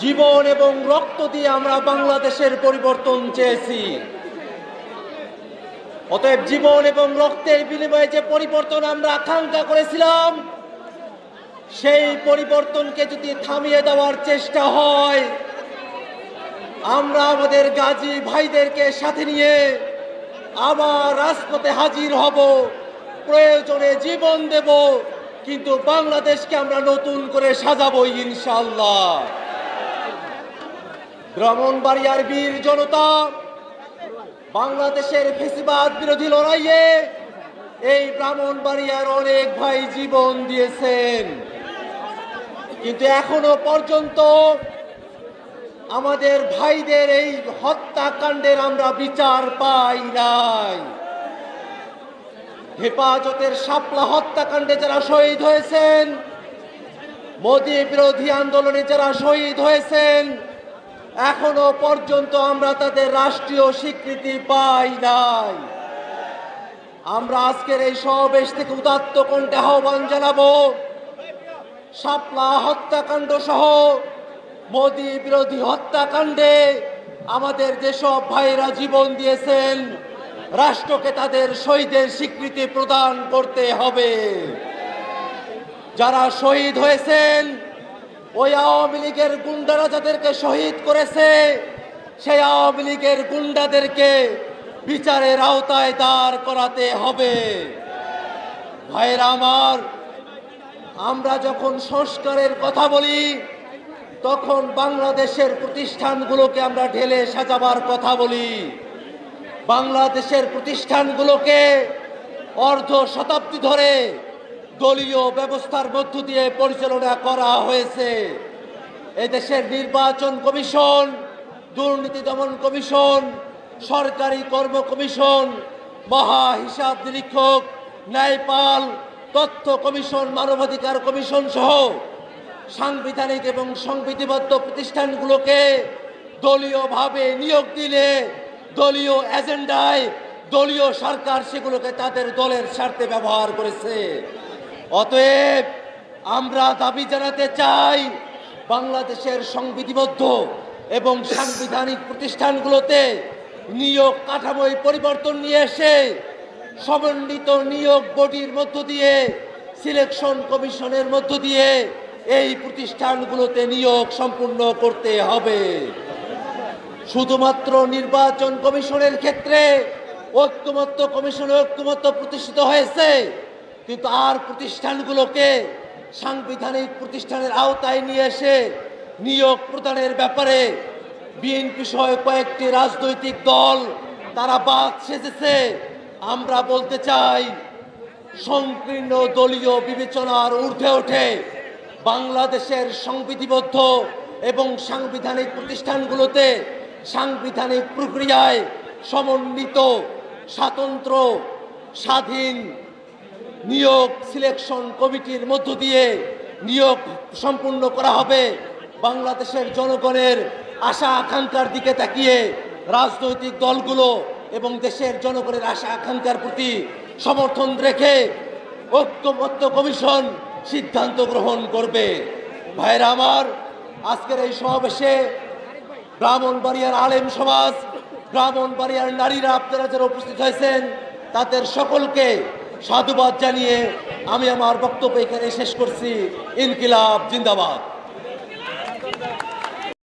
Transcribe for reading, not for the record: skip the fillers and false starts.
জীবন এবং রক্ত দিয়ে আমরা বাংলাদেশের পরিবর্তন চেয়েছি। অতএব জীবন এবং রক্তের বিনিময়ে যে পরিবর্তন আমরা আকাঙ্ক্ষা করেছিলাম, সেই পরিবর্তনকে যদি থামিয়ে দেওয়ার চেষ্টা হয়, আমরা আমাদের গাজী ভাইদেরকে সাথে নিয়ে আবার রাজপথে হাজির হব, প্রয়োজনে জীবন দেব, কিন্তু বাংলাদেশকে আমরা নতুন করে সাজাবো ইনশাআল্লাহ। ব্রাহ্মণবাড়িয়ার বীর জনতা বাংলাদেশের ফ্যাসিবাদ বিরোধী লড়াইয়ে এই ব্রাহ্মণবাড়িয়ার অনেক ভাই জীবন দিয়েছেন, কিন্তু এখনো পর্যন্ত আমাদের ভাইদের এই হত্যাকাণ্ডের আমরা বিচার পাই নাই। হেফাজতের শাপলা হত্যাকাণ্ডে যারা শহীদ হয়েছেন, মোদী বিরোধী আন্দোলনে যারা শহীদ হয়েছেন, এখনো পর্যন্ত আমরা তাদের রাষ্ট্রীয় স্বীকৃতি পাই নাই। আমরা আজকের এই সমাবেশ থেকে উদাত্ত কণ্ঠে আহ্বান জানাবো, শাপলা হত্যাকাণ্ড সহ মোদী বিরোধী হত্যাকাণ্ডে আমাদের যেসব ভাইরা জীবন দিয়েছেন, রাষ্ট্রকে তাদের শহীদের স্বীকৃতি প্রদান করতে হবে। যারা শহীদ হয়েছেন, ওই আওয়ামী লীগের গুন্ডারা যাদেরকে শহীদ করেছে, সেই আওয়ামী লীগের গুন্ডাদেরকে বিচারের আওতায় দাঁড় করাতে হবে। ভাইরা আমার, আমরা যখন সংস্কারের কথা বলি, তখন বাংলাদেশের প্রতিষ্ঠানগুলোকে আমরা ঢেলে সাজাবার কথা বলি। বাংলাদেশের প্রতিষ্ঠানগুলোকে অর্ধ শতাব্দী ধরে দলীয় ব্যবস্থার মধ্য দিয়ে পরিচালনা করা হয়েছে। এদেশের নির্বাচন কমিশন, দুর্নীতি দমন কমিশন, সরকারি কর্ম কমিশন, মহা হিসাব নিরীক্ষক, ন্যায়পাল, তথ্য কমিশন, মানবাধিকার কমিশন সহ সাংবিধানিক এবং সংবিধিবদ্ধ প্রতিষ্ঠানগুলোকে দলীয়ভাবে নিয়োগ দিলে দলীয় এজেন্ডায় দলীয় সরকার সেগুলোকে তাদের দলের স্বার্থে ব্যবহার করেছে। অতএব আমরা দাবি জানাতে চাই, বাংলাদেশের সংবিধিবদ্ধ এবং সাংবিধানিক প্রতিষ্ঠানগুলোতে নিয়োগ কাঠামোয় পরিবর্তন নিয়ে এসে সমন্বিত নিয়োগ বডির মধ্য দিয়ে, সিলেকশন কমিশনের মধ্য দিয়ে এই প্রতিষ্ঠানগুলোতে নিয়োগ সম্পূর্ণ করতে হবে। শুধুমাত্র নির্বাচন কমিশনের ক্ষেত্রে ঐক্যমত্য কমিশনে ঐক্যমত্য প্রতিষ্ঠিত হয়েছে, কিন্তু আর প্রতিষ্ঠানগুলোকে সাংবিধানিক প্রতিষ্ঠানের আওতায় নিয়ে এসে নিয়োগ প্রদানের ব্যাপারে বিএনপি সহ কয়েকটি রাজনৈতিক দল তারা বাদ সেজেছে। আমরা বলতে চাই, সংকীর্ণ দলীয় বিবেচনার ঊর্ধ্বে ওঠে বাংলাদেশের সংবিধিবদ্ধ এবং সাংবিধানিক প্রতিষ্ঠানগুলোতে সাংবিধানিক প্রক্রিয়ায় সমন্বিত, স্বতন্ত্র, স্বাধীন নিয়োগ সিলেকশন কমিটির মধ্য দিয়ে নিয়োগ সম্পূর্ণ করা হবে। বাংলাদেশের জনগণের আশা আকাঙ্ক্ষার দিকে তাকিয়ে রাজনৈতিক দলগুলো এবং দেশের জনগণের আশা আকাঙ্ক্ষার প্রতি সমর্থন রেখে ঐক্যমত্য কমিশন সিদ্ধান্ত গ্রহণ করবে। ভাইরা আমার, আজকের এই সমাবেশে ব্রাহ্মণবাড়িয়ার আলেম সমাজ, ব্রাহ্মণবাড়িয়ার নারীরা, আপনারা যারা উপস্থিত হয়েছেন, তাদের সকলকে সাধুবাদ জানিয়ে আমি আমার বক্তব্য এখানে শেষ করছি। ইনকিলাব জিন্দাবাদ।